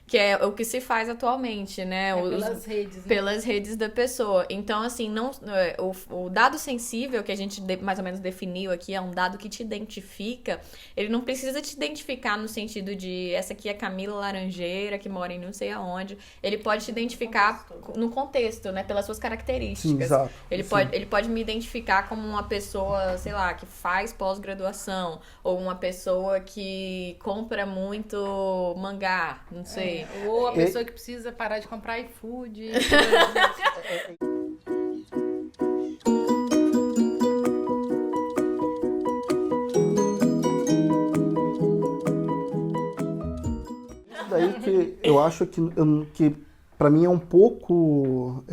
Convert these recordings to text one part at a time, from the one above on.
Que é o que se faz atualmente, né? Pelas redes, né? Pelas redes da pessoa. Então, assim, não, o dado sensível que a gente mais ou menos definiu aqui é um dado que te identifica. Ele não precisa te identificar no sentido de essa aqui é Camila Laranjeira, que mora em não sei aonde. Ele pode te identificar no contexto, né? Pelas suas características. Sim, exato. Ele pode me identificar como uma pessoa, sei lá, que faz pós-graduação, ou uma pessoa que compra muito mangá, não sei. Ou a pessoa que precisa parar de comprar iFood. Daí que eu acho que para mim é um pouco...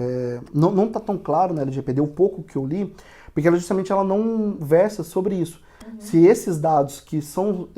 não tá tão claro na LGPD, o pouco que eu li, porque ela justamente ela não versa sobre isso. Se esses dados que são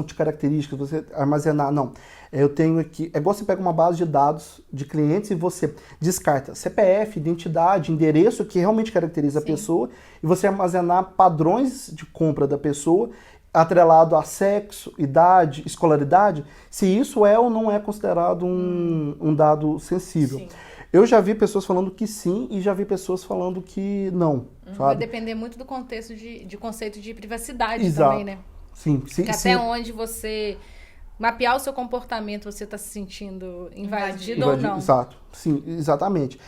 de características, você armazenar, não. Eu tenho aqui, é igual você pega uma base de dados de clientes e você descarta CPF, identidade, endereço que realmente caracteriza a pessoa, e você armazenar padrões de compra da pessoa, atrelado a sexo, idade, escolaridade, se isso é ou não é considerado um dado sensível. Sim. Eu já vi pessoas falando que sim e já vi pessoas falando que não, Vai sabe? depender muito do contexto de conceito de privacidade Exato. também, né? Sim, Porque até onde você mapear o seu comportamento, você está se sentindo invadido ou não. Exato, sim, exatamente.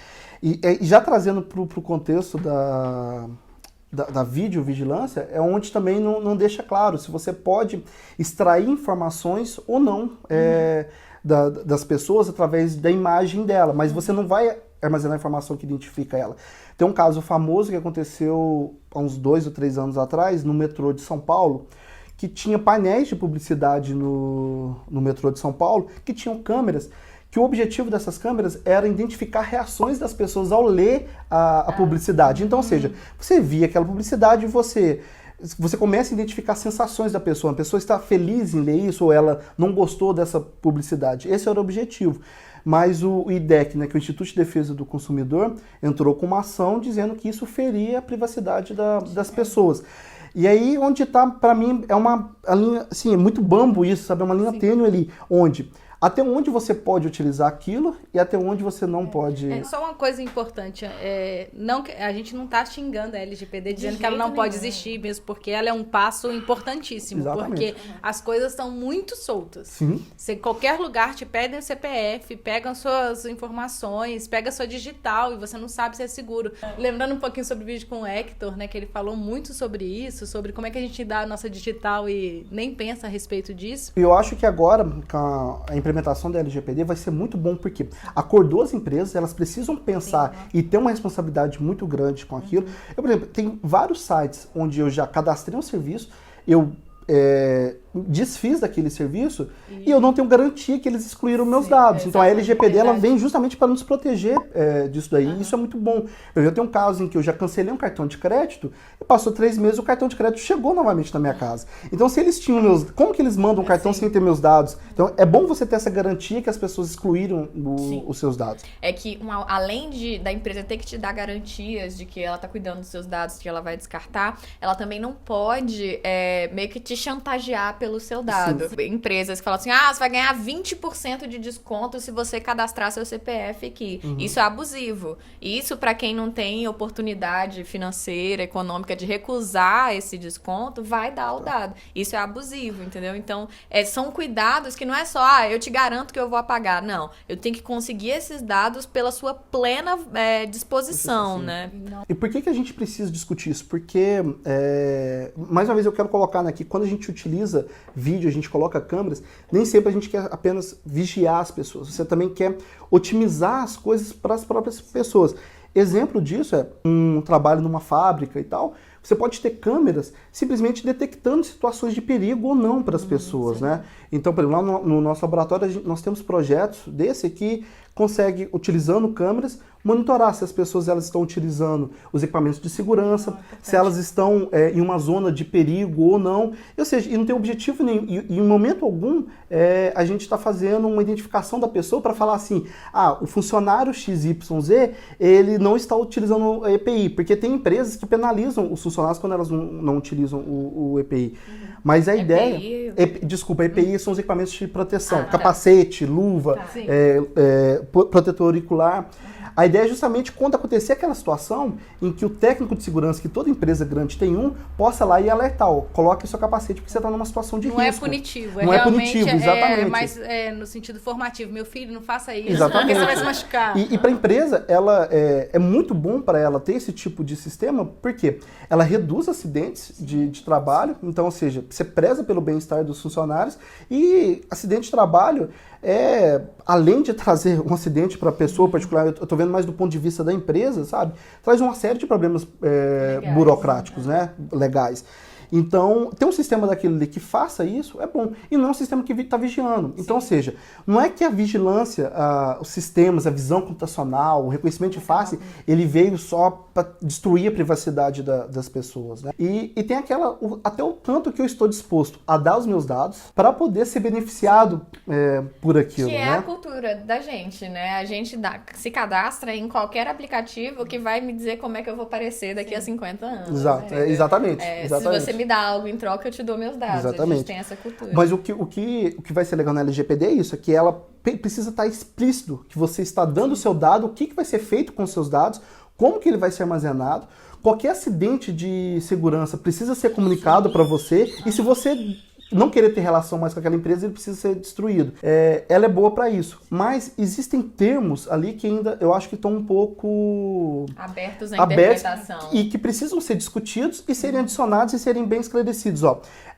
E já trazendo para o contexto da videovigilância, é onde também não deixa claro se você pode extrair informações ou não das pessoas através da imagem dela, mas você não vai armazenar a informação que identifica ela. Tem um caso famoso que aconteceu há uns 2 ou 3 anos atrás, no metrô de São Paulo, que tinha painéis de publicidade no metrô de São Paulo, que tinham câmeras, que o objetivo dessas câmeras era identificar reações das pessoas ao ler a publicidade. Então, ou seja, você via aquela publicidade e você começa a identificar sensações da pessoa. A pessoa está feliz em ler isso ou ela não gostou dessa publicidade. Esse era o objetivo. Mas o IDEC, né, que é o Instituto de Defesa do Consumidor, entrou com uma ação dizendo que isso feria a privacidade das pessoas. E aí, onde está, para mim, é uma linha, assim, é muito bambo isso, sabe? É uma linha tênue ali, até onde você pode utilizar aquilo e até onde você não pode... Só uma coisa importante, a gente não está xingando a LGPD dizendo que ela não jeito pode nenhum. existir, mesmo porque ela é um passo importantíssimo, Exatamente. porque as coisas estão muito soltas. Sim. Se em qualquer lugar te pedem o CPF, pegam suas informações, pega sua digital e você não sabe se é seguro. Lembrando um pouquinho sobre o vídeo com o Hector, né, que ele falou muito sobre isso, sobre como é que a gente dá a nossa digital e nem pensa a respeito disso. E eu acho que agora, com a implementação da LGPD, vai ser muito bom, porque acordou as empresas, elas precisam pensar e ter uma responsabilidade muito grande com aquilo. Eu, por exemplo, tem vários sites onde eu já cadastrei um serviço, eu desfiz daquele serviço e eu não tenho garantia que eles excluíram meus dados. Então a LGPD ela vem justamente para nos proteger disso daí. E isso é muito bom. Eu já tenho um caso em que eu já cancelei um cartão de crédito e passou 3 meses o cartão de crédito chegou novamente na minha casa. Então se eles tinham como que eles mandam um cartão sem ter meus dados? Então é bom você ter essa garantia que as pessoas excluíram os seus dados. É que além da empresa ter que te dar garantias de que ela tá cuidando dos seus dados, que ela vai descartar, ela também não pode meio que te chantagear pelo seu dado. Sim. Empresas que falam assim, você vai ganhar 20% de desconto se você cadastrar seu CPF aqui. Isso é abusivo. Isso, para quem não tem oportunidade financeira, econômica de recusar esse desconto, vai dar o dado. Isso é abusivo, entendeu? Então, são cuidados que não é só, eu te garanto que eu vou apagar. Não, eu tenho que conseguir esses dados pela sua plena disposição, né? E por que a gente precisa discutir isso? Porque, mais uma vez eu quero colocar aqui, quando a gente utiliza vídeo, a gente coloca câmeras, nem sempre a gente quer apenas vigiar as pessoas, você também quer otimizar as coisas para as próprias pessoas. Exemplo disso é um trabalho numa fábrica e tal, você pode ter câmeras simplesmente detectando situações de perigo ou não para as pessoas, né? Então, por exemplo, lá no nosso laboratório nós temos projetos desse que consegue, utilizando câmeras, monitorar se as pessoas elas estão utilizando os equipamentos de segurança, se elas estão em uma zona de perigo ou não. Ou seja, e não tem objetivo nenhum. E em momento algum, a gente está fazendo uma identificação da pessoa para falar assim, o funcionário XYZ, ele não está utilizando a EPI, porque tem empresas que penalizam os funcionários quando elas não utilizam o EPI. Mas a ideia... Desculpa, EPI são os equipamentos de proteção. Capacete, luva, protetor auricular. A ideia é justamente quando acontecer aquela situação em que o técnico de segurança, que toda empresa grande tem possa lá e alertar, coloque seu capacete porque você está numa situação de risco. Não é punitivo, não é punitivo, exatamente. Mas no sentido formativo. Meu filho, não faça isso, exatamente. porque você vai se machucar. E para a empresa, ela é muito bom para ela ter esse tipo de sistema, porque ela reduz acidentes de trabalho, então, ou seja, você preza pelo bem-estar dos funcionários e acidente de trabalho além de trazer um acidente para a pessoa particular, eu estou vendo mais do ponto de vista da empresa, sabe? Traz uma série de problemas burocráticos, né? Legais. Então, ter um sistema daquele ali que faça isso é bom. E não é um sistema que está vigiando. Então, ou seja, não é que a vigilância, os sistemas, a visão computacional, o reconhecimento de face, ele veio só para destruir a privacidade das pessoas, né? E tem até o tanto que eu estou disposto a dar os meus dados para poder ser beneficiado por aquilo, que é né? a cultura da gente, né? A gente se cadastra em qualquer aplicativo que vai me dizer como é que eu vou parecer daqui a 50 anos. Exato, né? exatamente. Se você me dá algo em troca, eu te dou meus dados. Exatamente. A gente tem essa cultura. Mas o que vai ser legal na LGPD é isso, é que ela precisa estar explícito, que você está dando o seu dado, o que vai ser feito com os seus dados, como que ele vai ser armazenado, qualquer acidente de segurança precisa ser comunicado para você, e se você não querer ter relação mais com aquela empresa, ele precisa ser destruído. Ela é boa para isso. Mas existem termos ali que ainda eu acho que estão um pouco abertos à interpretação. E que precisam ser discutidos e serem adicionados e serem bem esclarecidos.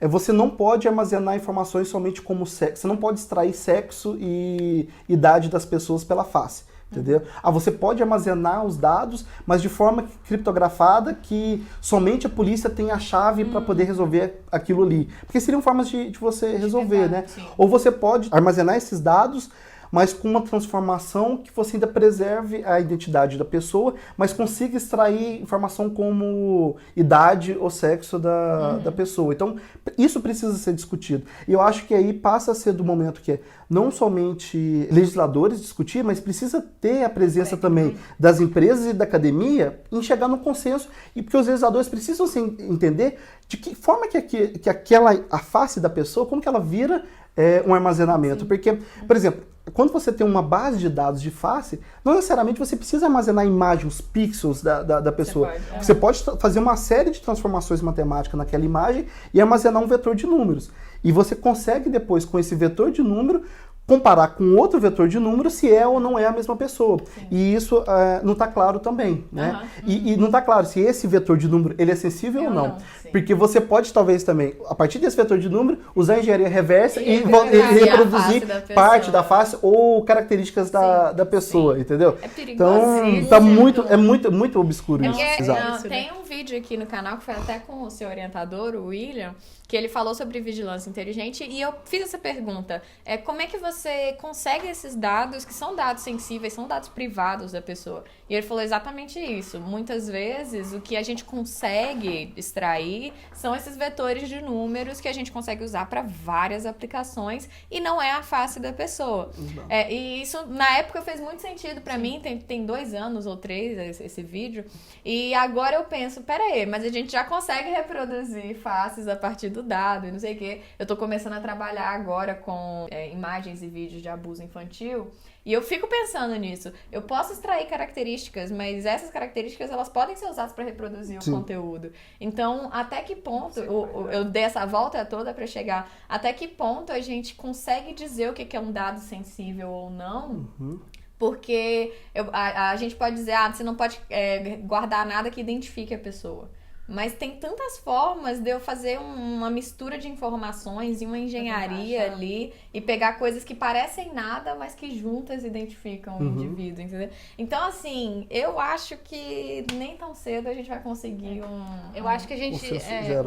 Você não pode armazenar informações somente como sexo. Você não pode extrair sexo e idade das pessoas pela face. Entendeu? Você pode armazenar os dados, mas de forma criptografada que somente a polícia tem a chave para poder resolver aquilo ali. Porque seriam formas de você resolver, né? Sim. Ou você pode armazenar esses dados, mas com uma transformação que você ainda preserve a identidade da pessoa, mas consiga extrair informação como idade ou sexo da pessoa. Então, isso precisa ser discutido. E eu acho que aí passa a ser do momento que não somente legisladores discutir, mas precisa ter a presença também das empresas e da academia em chegar no consenso, e porque os legisladores precisam entender de que forma que a face da pessoa, como que ela vira um armazenamento. Sim. Porque, por exemplo, quando você tem uma base de dados de face, não necessariamente você precisa armazenar imagens, os pixels da pessoa. Você pode fazer uma série de transformações matemáticas naquela imagem e armazenar um vetor de números. E você consegue depois, com esse vetor de número, comparar com outro vetor de número se é ou não é a mesma pessoa. Sim. E isso não está claro também, né? E não está claro se esse vetor de número ele é sensível ou não. Porque você pode, talvez, também, a partir desse vetor de número, usar a engenharia reversa e reproduzir parte da face ou características da pessoa, entendeu? É perigoso. Então, é muito obscuro isso. Tem um vídeo aqui no canal que foi até com o seu orientador, o William, que ele falou sobre vigilância inteligente, e eu fiz essa pergunta. Como é que você consegue esses dados, que são dados sensíveis, são dados privados da pessoa? E ele falou exatamente isso. Muitas vezes, o que a gente consegue extrair são esses vetores de números que a gente consegue usar para várias aplicações, e não é a face da pessoa. E isso, na época, fez muito sentido para mim. Tem 2 anos ou 3 esse vídeo. E agora eu penso, peraí, mas a gente já consegue reproduzir faces a partir do dado e não sei o quê. Eu tô começando a trabalhar agora com imagens e vídeos de abuso infantil, e eu fico pensando nisso. Eu posso extrair características, mas essas características elas podem ser usadas para reproduzir o conteúdo. Então, até que ponto eu dei essa volta toda para chegar, até que ponto a gente consegue dizer o que é um dado sensível ou não? Porque a gente pode dizer, você não pode guardar nada que identifique a pessoa. Mas tem tantas formas de eu fazer uma mistura de informações e uma engenharia ali e pegar coisas que parecem nada, mas que juntas identificam o indivíduo, entendeu? Então, assim, eu acho que nem tão cedo a gente vai conseguir Eu acho que a gente...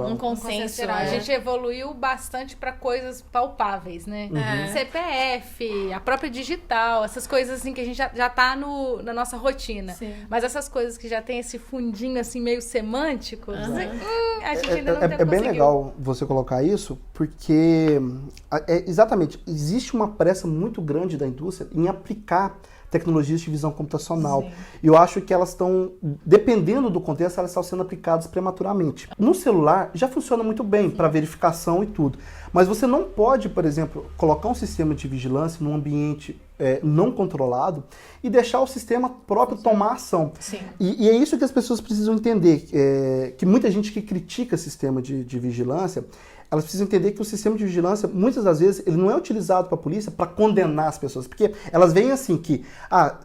um consenso. A gente evoluiu bastante para coisas palpáveis, né? CPF, a própria digital, essas coisas assim que a gente já tá na nossa rotina. Sim. Mas essas coisas que já tem esse fundinho assim meio semântico, a gente ainda não conseguiu. É bem legal você colocar isso, porque exatamente, existe uma pressa muito grande da indústria em aplicar tecnologias de visão computacional. Sim. E eu acho que elas estão, dependendo do contexto, elas estão sendo aplicadas prematuramente. No celular já funciona muito bem para verificação e tudo. Mas você não pode, por exemplo, colocar um sistema de vigilância num ambiente não controlado e deixar o sistema próprio tomar ação. Sim. E é isso que as pessoas precisam entender, que muita gente que critica sistema de vigilância, elas precisam entender que o sistema de vigilância, muitas das vezes, ele não é utilizado para a polícia para condenar as pessoas. Porque elas veem assim que,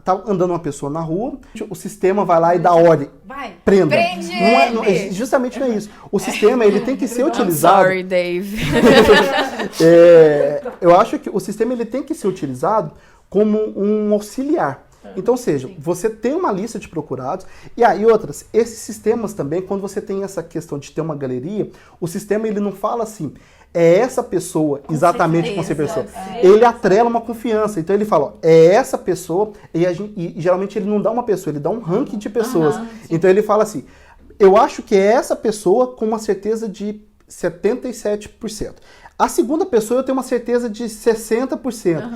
tá andando uma pessoa na rua, o sistema vai lá e dá ordem. Vai, Prenda. prende Justamente não é isso. O sistema, ele tem que ser utilizado... Sorry, Dave. Eu acho que o sistema, ele tem que ser utilizado como um auxiliar. Então, ou seja, você tem uma lista de procurados e outras. Esses sistemas também, quando você tem essa questão de ter uma galeria, o sistema ele não fala assim, é essa pessoa, exatamente com essa pessoa. Ele atrela uma confiança. Então ele fala, ó, é essa pessoa, e geralmente ele não dá uma pessoa, ele dá um ranking de pessoas. Então ele fala assim, eu acho que é essa pessoa com uma certeza de 77%. A segunda pessoa eu tenho uma certeza de 60%.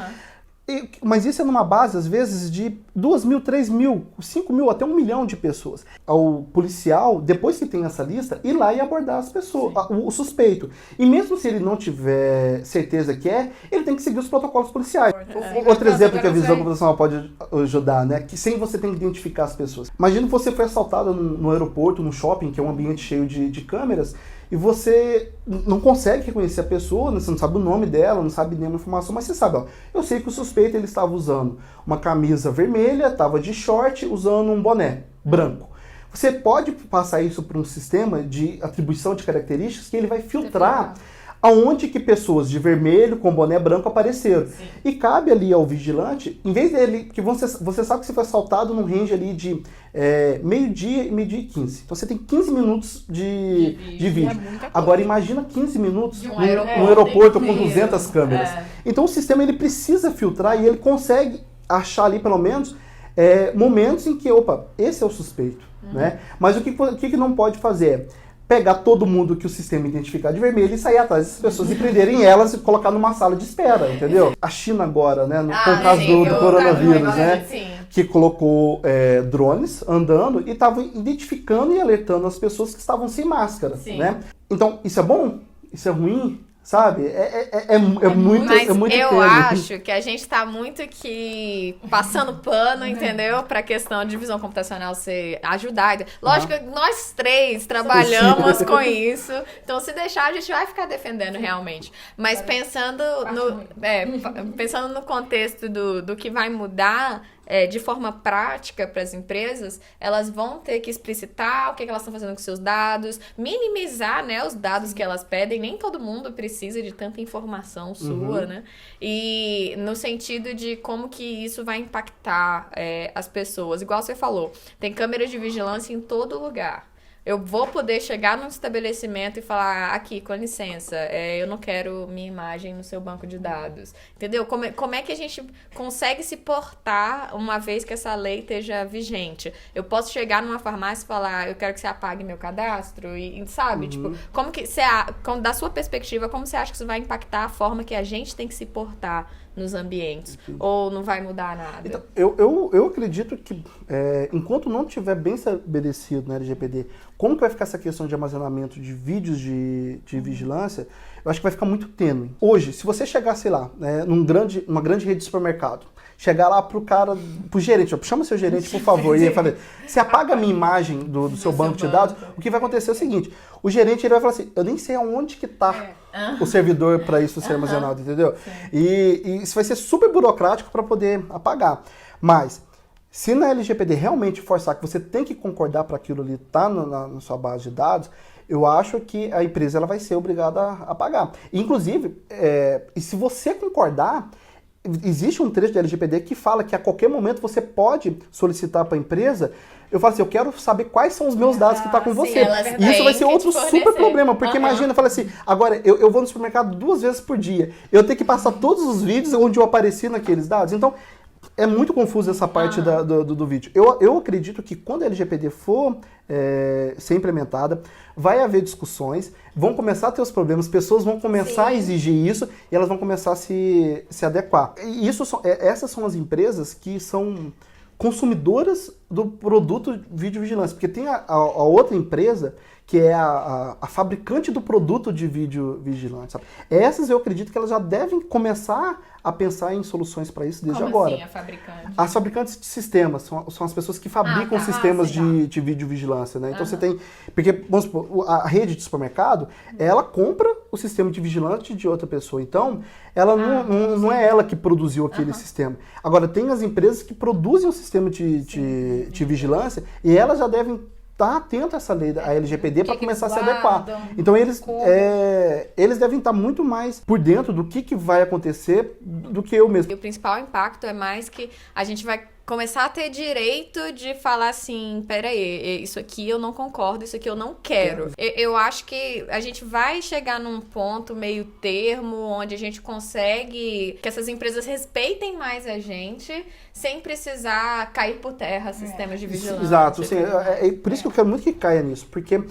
Mas isso é numa base, às vezes, de 2.000, 3.000, 5.000, até 1 milhão de pessoas. O policial, depois que tem essa lista, ir lá e abordar as pessoas, o suspeito. E mesmo se ele não tiver certeza que ele tem que seguir os protocolos policiais. Outro exemplo que a visão computacional pode ajudar, né? Que sem você tem que identificar as pessoas. Imagina que você foi assaltado no aeroporto, no shopping, que é um ambiente cheio de câmeras, e você não consegue reconhecer a pessoa, você não sabe o nome dela, não sabe nenhuma informação, mas você sabe, ó, eu sei que o suspeito ele estava usando uma camisa vermelha, estava de short, usando um boné branco. Você pode passar isso para um sistema de atribuição de características que ele vai filtrar aonde que pessoas de vermelho com boné branco apareceram. Sim. E cabe ali ao vigilante, em vez dele, que você sabe que você foi assaltado num range ali de meio-dia e meio-dia e 15. Então você tem 15 minutos de vídeo. Agora imagina 15 minutos num aeroporto com 200 câmeras. Então o sistema ele precisa filtrar e ele consegue achar ali pelo menos momentos em que, esse é o suspeito. Né? Mas o que não pode fazer pegar todo mundo que o sistema identificar de vermelho e sair atrás dessas pessoas e prenderem elas e colocar numa sala de espera, entendeu? A China agora, né, com o caso do coronavírus, né, que colocou drones andando e estavam identificando e alertando as pessoas que estavam sem máscara, né? Então, isso é bom? Isso é ruim? Sabe? É muito eu acho que a gente tá muito aqui passando pano, entendeu? Pra questão de visão computacional ser ajudar. Lógico que nós três trabalhamos com isso. Então, se deixar, a gente vai ficar defendendo realmente. Mas pensando no contexto do que vai mudar de forma prática para as empresas, elas vão ter que explicitar o que elas estão fazendo com seus dados, minimizar, né, os dados que elas pedem. Nem todo mundo precisa de tanta informação sua, né? E no sentido de como que isso vai impactar as pessoas. Igual você falou, tem câmeras de vigilância em todo lugar. Eu vou poder chegar num estabelecimento e falar, aqui, com licença, eu não quero minha imagem no seu banco de dados. Entendeu? Como é que a gente consegue se portar uma vez que essa lei esteja vigente? Eu posso chegar numa farmácia e falar, eu quero que você apague meu cadastro, e sabe? Tipo, como que da sua perspectiva, como você acha que isso vai impactar a forma que a gente tem que se portar nos ambientes? Ou não vai mudar nada? Então, eu acredito que enquanto não estiver bem estabelecido na LGPD como que vai ficar essa questão de armazenamento de vídeos de vigilância, eu acho que vai ficar muito tênue. Hoje, se você chegar, sei lá, numa grande rede de supermercado, chegar lá pro gerente, chama seu gerente, por favor, e ele fala, você apaga a minha imagem do seu banco de dados, o que vai acontecer é o seguinte, o gerente ele vai falar assim, eu nem sei aonde que tá o servidor para isso ser armazenado, entendeu? E isso vai ser super burocrático para poder apagar. Mas, se na LGPD realmente forçar que você tem que concordar para aquilo ali estar na sua base de dados, eu acho que a empresa ela vai ser obrigada a pagar. Inclusive, e se você concordar, existe um trecho da LGPD que fala que a qualquer momento você pode solicitar para a empresa, eu falo assim, eu quero saber quais são os meus dados que estão com você. E isso vai ser outro super problema, porque imagina, fala assim, agora eu vou no supermercado 2 vezes por dia, eu tenho que passar todos os vídeos onde eu apareci naqueles dados, então é muito confuso essa parte do vídeo. Eu acredito que quando a LGPD for ser implementada, vai haver discussões, vão começar a ter os problemas, pessoas vão começar a exigir isso e elas vão começar a se adequar. E essas são as empresas que são consumidoras do produto videovigilância, porque tem a outra empresa que é a fabricante do produto de videovigilância. Sabe? Essas eu acredito que elas já devem começar a pensar em soluções para isso desde agora. Como assim, a fabricante? As fabricantes de sistemas são as pessoas que fabricam sistemas de videovigilância, né? Então você tem... Porque, vamos supor, a rede de supermercado, ela compra o sistema de vigilante de outra pessoa. Então, ela não é ela que produziu aquele sistema. Agora, tem as empresas que produzem o sistema de vigilância e elas já devem estar atentos a essa lei, a LGPD, para começar a se adequar. Então eles devem estar muito mais por dentro do que vai acontecer do que eu mesmo. E o principal impacto é mais que a gente vai começar a ter direito de falar assim, peraí, isso aqui eu não concordo, isso aqui eu não quero. Eu acho que a gente vai chegar num ponto meio termo, onde a gente consegue que essas empresas respeitem mais a gente, sem precisar cair por terra sistemas de vigilância. Exato, assim, é por isso que eu quero muito que caia nisso, porque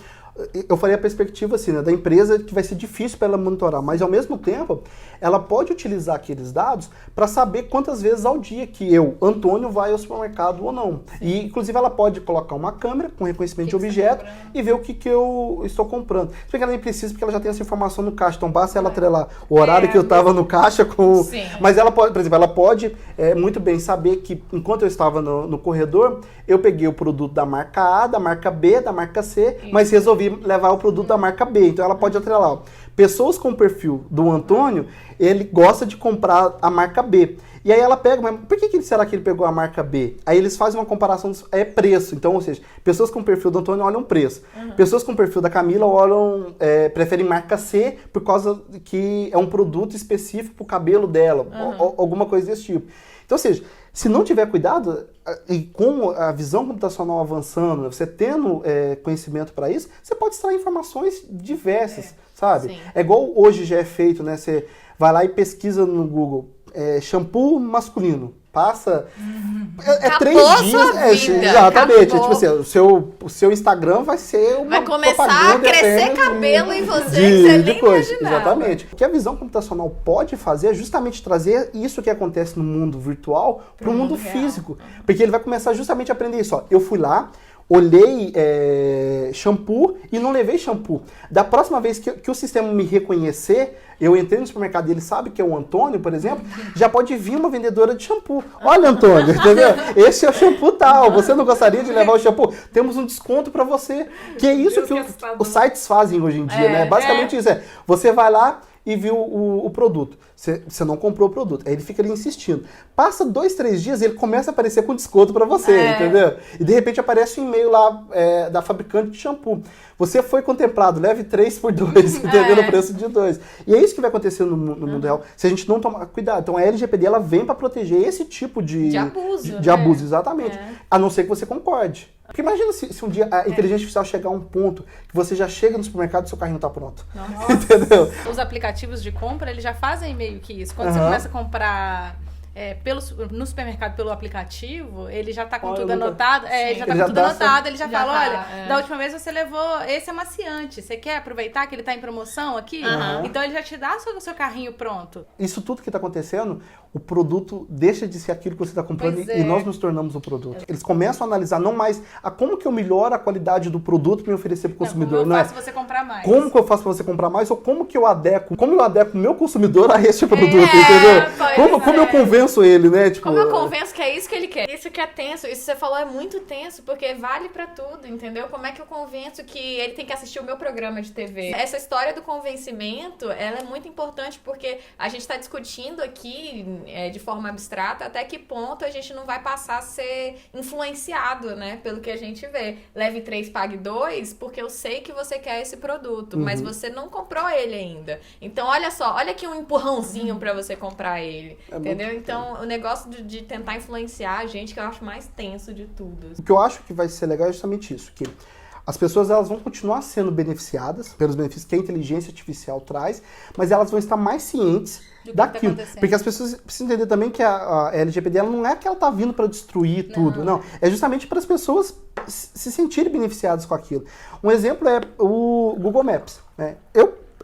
eu falei a perspectiva assim, né, da empresa que vai ser difícil para ela monitorar, mas ao mesmo tempo ela pode utilizar aqueles dados para saber quantas vezes ao dia que eu, Antônio, vai ao supermercado ou não. E inclusive ela pode colocar uma câmera com reconhecimento de objeto e ver o que eu estou comprando. Se bem que ela nem precisa, porque ela já tem essa informação no caixa, então basta ela atrelar o horário que eu estava no caixa com... Sim. Mas ela pode, por exemplo, ela pode muito bem saber que enquanto eu estava no corredor, eu peguei o produto da marca A, da marca B, da marca C, mas resolvi levar o produto da marca B. Então ela pode atrelar, ó, pessoas com o perfil do Antônio, ele gosta de comprar a marca B. E aí ela pega, mas por que será que ele pegou a marca B? Aí eles fazem uma comparação, preço. Então, ou seja, pessoas com o perfil do Antônio olham preço. Pessoas com o perfil da Camila olham, preferem marca C por causa que é um produto específico para o cabelo dela, ou alguma coisa desse tipo. Então, ou seja, se não tiver cuidado, e com a visão computacional avançando, você tendo conhecimento para isso, você pode extrair informações diversas, sabe? Sim. É igual hoje já é feito, né? Você vai lá e pesquisa no Google, shampoo masculino. Passa. Acabou 3 dias. vida. Exatamente. Acabou. Tipo assim, o seu Instagram vai ser uma Vai começar a propaganda crescer eterna cabelo em você que você nem imaginava. Exatamente. O que a visão computacional pode fazer é justamente trazer isso que acontece no mundo virtual para o mundo físico. Porque ele vai começar justamente a aprender isso. Ó. Eu fui lá, olhei shampoo e não levei shampoo. Da próxima vez que o sistema me reconhecer, eu entrei no supermercado e ele sabe que é o Antônio, por exemplo, já pode vir uma vendedora de shampoo. Olha, Antônio, entendeu? Esse é o shampoo tal. Você não gostaria de levar o shampoo? Temos um desconto para você. Que é isso que os sites fazem hoje em dia, né? Basicamente isso você vai lá e viu o produto. Você não comprou o produto. Aí ele fica ali insistindo. Passa 2, 3 dias e ele começa a aparecer com desconto para você, entendeu? E de repente aparece um e-mail lá da fabricante de shampoo. Você foi contemplado, leve 3 por 2, entendeu? No preço de 2. E é isso que vai acontecer no mundo real, se a gente não tomar cuidado. Então a LGPD ela vem para proteger esse tipo de abuso. De abuso, exatamente. A não ser que você concorde. Porque imagina se um dia a inteligência artificial chegar a um ponto que você já chega no supermercado e seu carrinho tá pronto. Nossa. Entendeu? Os aplicativos de compra, eles já fazem meio que isso. Quando você começa a comprar no supermercado pelo aplicativo, ele já tá com tudo anotado. Ele já tá com tudo anotado, ele já fala, olha, da última vez você levou esse amaciante. Você quer aproveitar que ele tá em promoção aqui? Então ele já te dá o seu carrinho pronto. Isso tudo que tá acontecendo, o produto deixa de ser aquilo que você está comprando e nós nos tornamos o produto. Eles começam a analisar não mais como que eu melhoro a qualidade do produto para me oferecer para o consumidor. Como eu faço você comprar mais. Como que eu faço para você comprar mais ou como eu adequo o meu consumidor a esse produto, entendeu? Como eu convenço ele, né? Tipo, como eu convenço que é isso que ele quer. Isso que é tenso, isso que você falou é muito tenso, porque vale pra tudo, entendeu? Como é que eu convenço que ele tem que assistir o meu programa de TV? Essa história do convencimento, ela é muito importante porque a gente tá discutindo aqui de forma abstrata até que ponto a gente não vai passar a ser influenciado, né? Pelo que a gente vê. Leve 3, pague 2, porque eu sei que você quer esse produto, mas você não comprou ele ainda. Então, olha só, olha aqui um empurrãozinho pra você comprar ele, entendeu? Então, o negócio de tentar influenciar a gente, que eu acho mais tenso de tudo. O que eu acho que vai ser legal é justamente isso, que as pessoas elas vão continuar sendo beneficiadas pelos benefícios que a inteligência artificial traz, mas elas vão estar mais cientes daquilo. acontecendo. Porque as pessoas precisam entender também que a LGPD ela não é que ela tá vindo para destruir tudo, não. É justamente para as pessoas se sentirem beneficiadas com aquilo. Um exemplo é o Google Maps, né?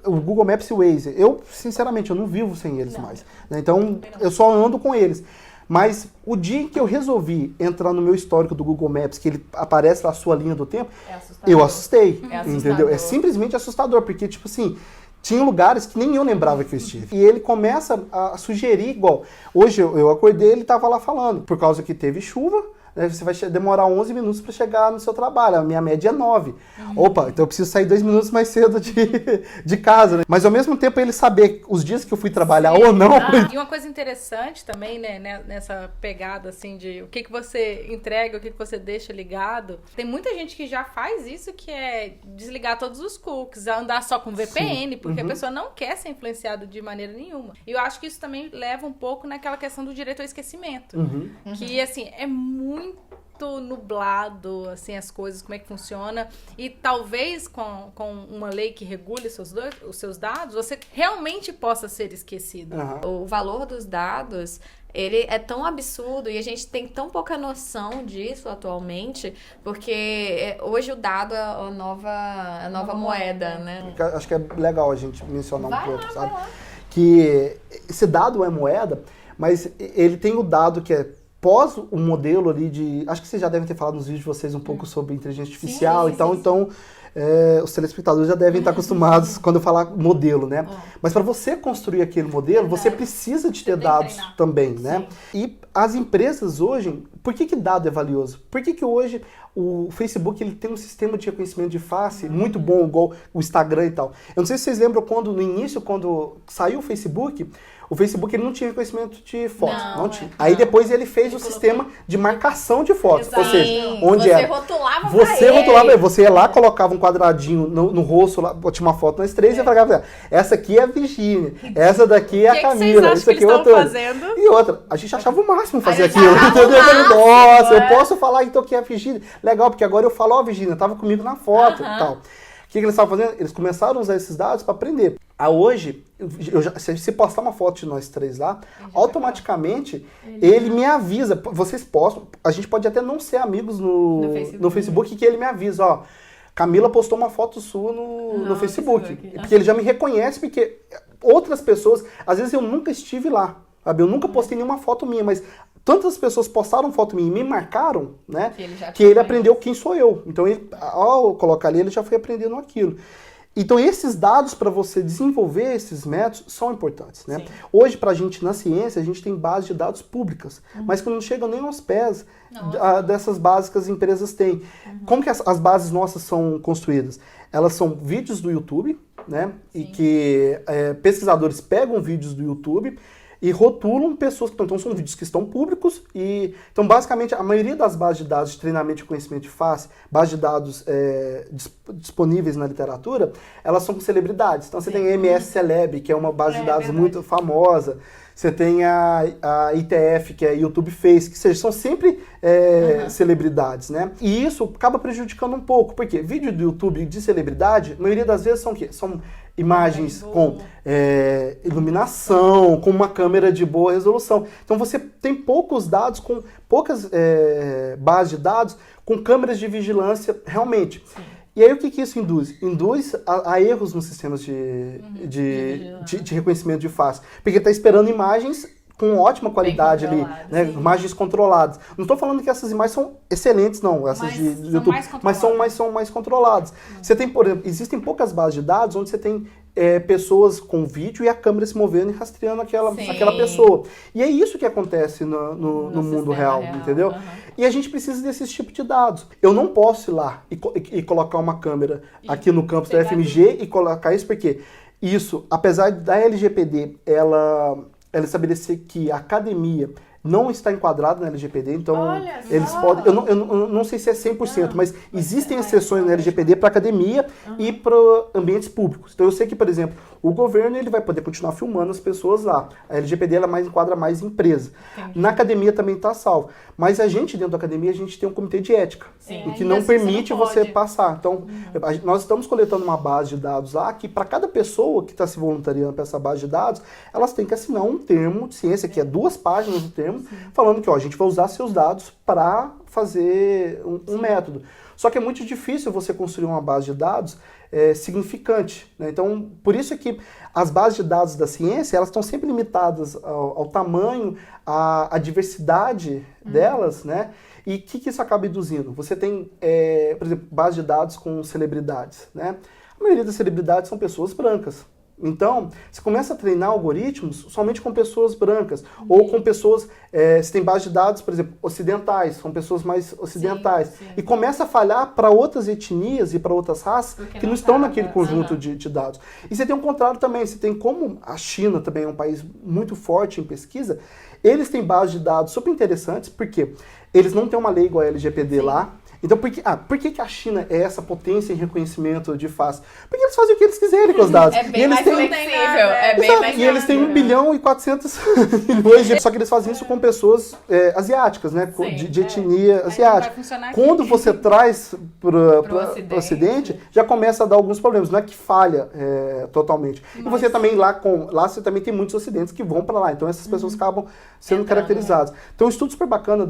O Google Maps e o Waze, sinceramente, eu não vivo sem eles mais, né? Então, eu só ando com eles. Mas o dia em que eu resolvi entrar no meu histórico do Google Maps, que ele aparece lá a sua linha do tempo, eu assustei, entendeu? É simplesmente assustador, porque, tipo assim, tinha lugares que nem eu lembrava que eu estive. E ele começa a sugerir, igual, hoje eu acordei e ele tava lá falando, por causa que teve chuva, você vai demorar 11 minutos para chegar no seu trabalho, a minha média é 9. Opa, então eu preciso sair 2 minutos mais cedo de casa, né? Mas ao mesmo tempo ele saber os dias que eu fui trabalhar ou não. E uma coisa interessante também, né, nessa pegada assim de o que você entrega, o que você deixa ligado. Tem muita gente que já faz isso, que é desligar todos os cookies, andar só com VPN, porque a pessoa não quer ser influenciada de maneira nenhuma. E eu acho que isso também leva um pouco naquela questão do direito ao esquecimento. Que, assim, é muito nublado, assim, as coisas, como é que funciona. E talvez com uma lei que regule os seus dados, você realmente possa ser esquecido. O valor dos dados, ele é tão absurdo e a gente tem tão pouca noção disso atualmente, porque hoje o dado é a nova moeda, né? Acho que é legal a gente mencionar um pouco, sabe? Que esse dado é moeda, mas ele tem o dado que é pós o modelo ali de... Acho que vocês já devem ter falado nos vídeos de vocês um pouco sobre inteligência artificial e tal, então os telespectadores já devem estar acostumados quando eu falar modelo, né? Mas para você construir aquele modelo, você precisa de ter dados também, né? E as empresas hoje, por que dado é valioso? Por que hoje o Facebook ele tem um sistema de reconhecimento de face muito bom, igual o Instagram e tal? Eu não sei se vocês lembram no início, quando saiu o Facebook ele não tinha reconhecimento de foto, não tinha. Aí depois ele fez o sistema de marcação de fotos, ou seja, onde você rotulava você ia lá, colocava um quadradinho no rosto, lá, tinha uma foto nas três e falava, essa aqui é a Virgínia, essa daqui é a Camila, isso aqui é o Antônio. E outra, a gente achava o máximo fazer aquilo, entendeu? Nossa, eu posso falar então que é a Virgínia. Legal, porque agora eu falo, Virgínia, tava comigo na foto e tal. O que eles estavam fazendo? Eles começaram a usar esses dados para aprender. Hoje, se postar uma foto de nós três lá, automaticamente ele me avisa. Vocês postam, a gente pode até não ser amigos no Facebook, que ele me avisa, ó, Camila postou uma foto sua no Facebook. Porque ele já me reconhece, porque outras pessoas, às vezes eu nunca estive lá, sabe? Eu nunca postei nenhuma foto minha, mas tantas pessoas postaram foto minha e me marcaram, né? Que ele aprendeu quem sou eu. Então, ao colocar ali, ele já foi aprendendo aquilo. Então, esses dados para você desenvolver esses métodos são importantes, né? Hoje, para a gente, na ciência, a gente tem bases de dados públicas, mas que não chegam nem aos pés dessas bases que as empresas têm. Como que as bases nossas são construídas? Elas são vídeos do YouTube, né? E que pesquisadores pegam vídeos do YouTube e rotulam pessoas que então são vídeos que estão públicos e então basicamente a maioria das bases de dados de treinamento de conhecimento de face, bases de dados disponíveis na literatura, elas são com celebridades. Então você tem a MS Celeb, que é uma base de dados muito famosa. Você tem a ITF, que é YouTube Face, que são sempre celebridades, né? E isso acaba prejudicando um pouco, porque vídeo do YouTube de celebridade, a maioria das vezes são o quê? São imagens com iluminação, com uma câmera de boa resolução. Então você tem poucos dados, com poucas bases de dados, com câmeras de vigilância realmente. E aí o que isso induz? Induz a erros nos sistemas de reconhecimento de face. Porque está esperando imagens com ótima qualidade ali, né? Imagens controladas. Não estou falando que essas imagens são excelentes, não, essas de YouTube, mas são mais controladas. Você tem, por exemplo, existem poucas bases de dados onde você tem pessoas com vídeo e a câmera se movendo e rastreando aquela pessoa. E é isso que acontece no mundo real, entendeu? E a gente precisa desse tipo de dados. Eu não posso ir lá e colocar uma câmera aqui no campus da FMG e colocar isso, porque isso, apesar da LGPD, ela estabelecer que a academia não está enquadrado na LGPD, então Olha eles só. podem... Eu não sei se é 100%, mas existem exceções na LGPD para academia e para ambientes públicos. Então eu sei que, por exemplo, o governo ele vai poder continuar filmando as pessoas lá. A LGPD ela enquadra mais empresa. Entendi. Na academia também está salvo. Mas a gente, dentro da academia, a gente tem um comitê de ética. Sim. O que Ainda não assim permite você não você pode. passar. Então, nós estamos coletando uma base de dados lá que, para cada pessoa que está se voluntariando para essa base de dados, elas têm que assinar um termo de ciência, que é 2 páginas do termo, falando que ó, a gente vai usar seus dados para fazer um método. Só que é muito difícil você construir uma base de dados significante, né? Então, por isso é que as bases de dados da ciência, elas estão sempre limitadas ao tamanho, à diversidade delas, né? E o que isso acaba induzindo? Você tem, por exemplo, base de dados com celebridades, né? A maioria das celebridades são pessoas brancas. Então, você começa a treinar algoritmos somente com pessoas brancas, ou com pessoas, você tem base de dados, por exemplo, ocidentais, são pessoas mais ocidentais, Sim. e começa a falhar para outras etnias e para outras raças que não estão naquele conjunto de dados. E você tem um contrário também, você tem como a China também é um país muito forte em pesquisa, eles têm bases de dados super interessantes, porque eles não têm uma lei igual a LGPD lá. Então, por que a China é essa potência em reconhecimento de face? Porque eles fazem o que eles quiserem com os dados. É bem e eles mais têm, flexível. É bem exato, mais e eles têm 1 bilhão e 400 milhões de... Só que eles fazem isso com pessoas asiáticas, né? Sim, de etnia Aí não asiática. vai funcionar aqui. Quando você traz para Pro o Ocidente, já começa a dar alguns problemas. Não é que falha totalmente. E você também lá você também tem muitos ocidentes que vão para lá. Então essas pessoas acabam sendo caracterizadas. Então um estudo super bacana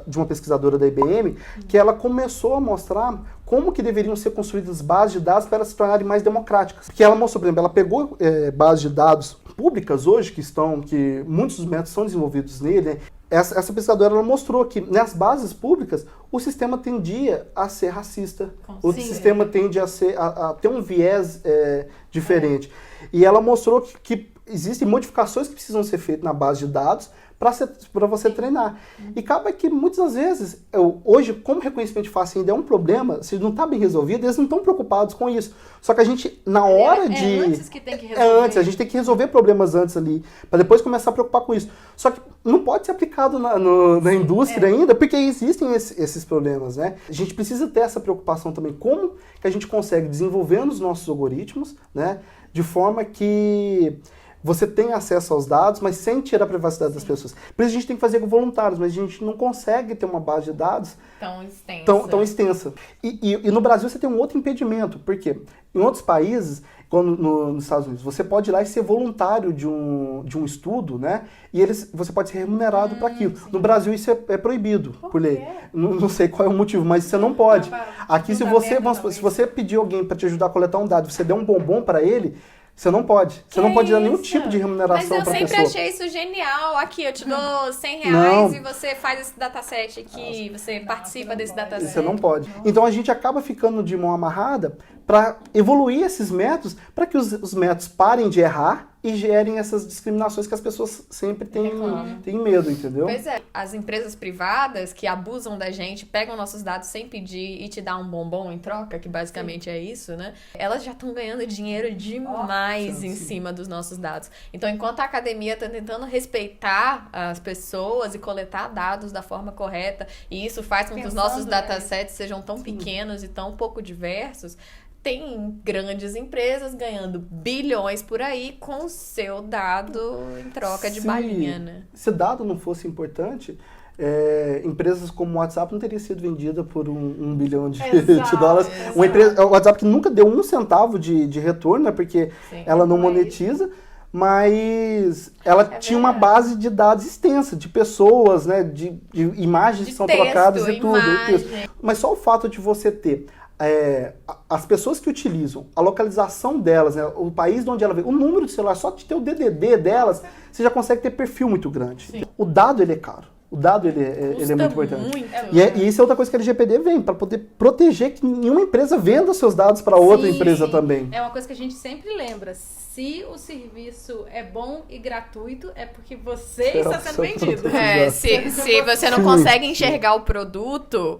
de uma pesquisadora da IBM, que ela começou a mostrar como que deveriam ser construídas bases de dados para elas se tornarem mais democráticas. Porque ela mostrou, por exemplo, ela pegou bases de dados públicas hoje, que muitos dos métodos são desenvolvidos nele, né? Essa pesquisadora ela mostrou que nas bases públicas o sistema tendia a ser racista, o sistema tende a ter um viés diferente. E ela mostrou que existem modificações que precisam ser feitas na base de dados para você treinar. E acaba que muitas das vezes, hoje, como reconhecimento de face ainda é um problema, se não está bem resolvido, eles não estão preocupados com isso. Só que a gente, na hora de... antes que tem que resolver. a gente tem que resolver problemas antes ali, para depois começar a preocupar com isso. Só que não pode ser aplicado na indústria ainda, porque existem esses problemas, né? A gente precisa ter essa preocupação também, como que a gente consegue desenvolver os nossos algoritmos, né? De forma que você tem acesso aos dados, mas sem tirar a privacidade das pessoas. Por isso a gente tem que fazer com voluntários, mas a gente não consegue ter uma base de dados tão extensa. E no Brasil você tem um outro impedimento, porque em outros países, como nos Estados Unidos, você pode ir lá e ser voluntário de um estudo, né? E você pode ser remunerado para aquilo. Sim. No Brasil isso é proibido por lei. Não sei qual é o motivo, mas você não pode. Aqui se você pedir alguém para te ajudar a coletar um dado, você der um bombom para ele, você não pode. Você não pode dar nenhum tipo de remuneração para a pessoa. Mas eu sempre achei isso genial. Aqui, eu te dou R$100 e você faz esse dataset aqui, você participa desse dataset. Você não pode. Então a gente acaba ficando de mão amarrada para evoluir esses métodos, para que os métodos parem de errar e gerem essas discriminações que as pessoas sempre têm medo, entendeu? Pois é. As empresas privadas que abusam da gente, pegam nossos dados sem pedir e te dão um bombom em troca, que basicamente é isso, né? Elas já estão ganhando dinheiro demais em cima dos nossos dados. Então, enquanto a academia está tentando respeitar as pessoas e coletar dados da forma correta, e isso faz com que os nossos datasets sejam tão pequenos e tão pouco diversos, tem grandes empresas ganhando bilhões por aí com o seu dado em troca de balinha, né? Se dado não fosse importante, empresas como o WhatsApp não teria sido vendida por $1 bilhão de dólares. Uma empresa, o WhatsApp que nunca deu $0,01 de retorno, né, porque ela não monetiza, mas ela tinha uma base de dados extensa, de pessoas, né, de imagens que são trocadas e tudo. Mas só o fato de você ter as pessoas que utilizam, a localização delas, né, o país de onde ela veio, o número de celular, só de ter o DDD delas, você já consegue ter perfil muito grande. Sim. O dado, ele é caro. O dado, ele é muito importante. E isso é outra coisa que a LGPD vem, para poder proteger que nenhuma empresa venda seus dados para outra empresa também. É uma coisa que a gente sempre lembra. se o serviço é bom e gratuito, é porque você Será está o sendo seu vendido. produto. Se você não Sim, consegue sim. enxergar o produto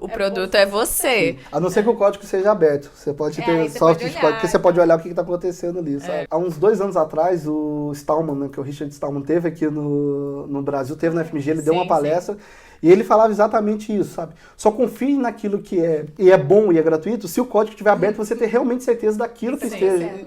é você. A não ser que o código seja aberto. Você pode ter aí você sorte pode de olhar, código, porque você pode olhar o que está acontecendo ali, sabe? É. Há uns 2 anos atrás, o Stallman, né, que o Richard Stallman teve aqui no Brasil, teve na FMG, ele deu Sim, uma palestra e ele falava exatamente isso, sabe? Só confie naquilo que é bom e é gratuito, se o código estiver aberto, você ter realmente certeza daquilo que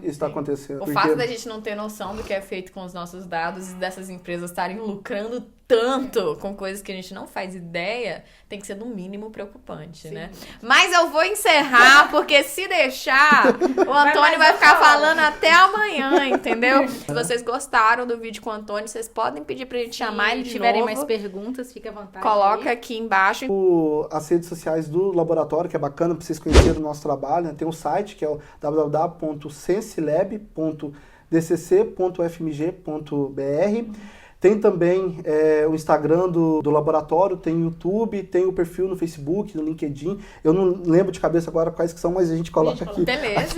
está acontecendo. O Porque- fato da gente não ter noção do que é feito com os nossos dados e dessas empresas estarem lucrando tanto com coisas que a gente não faz ideia, tem que ser no mínimo preocupante, né? Mas eu vou encerrar, porque se deixar, o Antônio vai ficar falando até amanhã, entendeu? Se vocês gostaram do vídeo com o Antônio, vocês podem pedir pra gente chamar ele de Se tiverem novo. mais perguntas, fica à vontade. Coloca aí. aqui embaixo. As redes sociais do laboratório, que é bacana para vocês conhecerem o nosso trabalho, né? Tem um site que é o www.senselab.dcc.fmg.br. Tem também o Instagram do laboratório, tem o YouTube, tem o perfil no Facebook, no LinkedIn. Eu não lembro de cabeça agora quais que são, mas a gente coloca aqui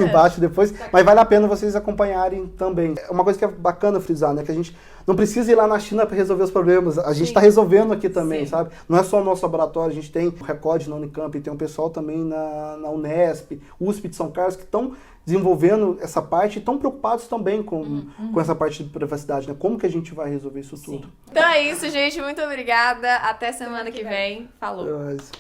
embaixo depois. Mas vale a pena vocês acompanharem também. É uma coisa que é bacana frisar, né? Que a gente não precisa ir lá na China para resolver os problemas. A gente está resolvendo aqui também, sabe? Não é só o nosso laboratório, a gente tem o Recorde na Unicamp, tem um pessoal também na Unesp, USP de São Carlos, que estão desenvolvendo essa parte e estão preocupados também com essa parte de privacidade, né? Como que a gente vai resolver isso tudo? Então é isso, gente. Muito obrigada. Até semana que vem. Falou. Mas-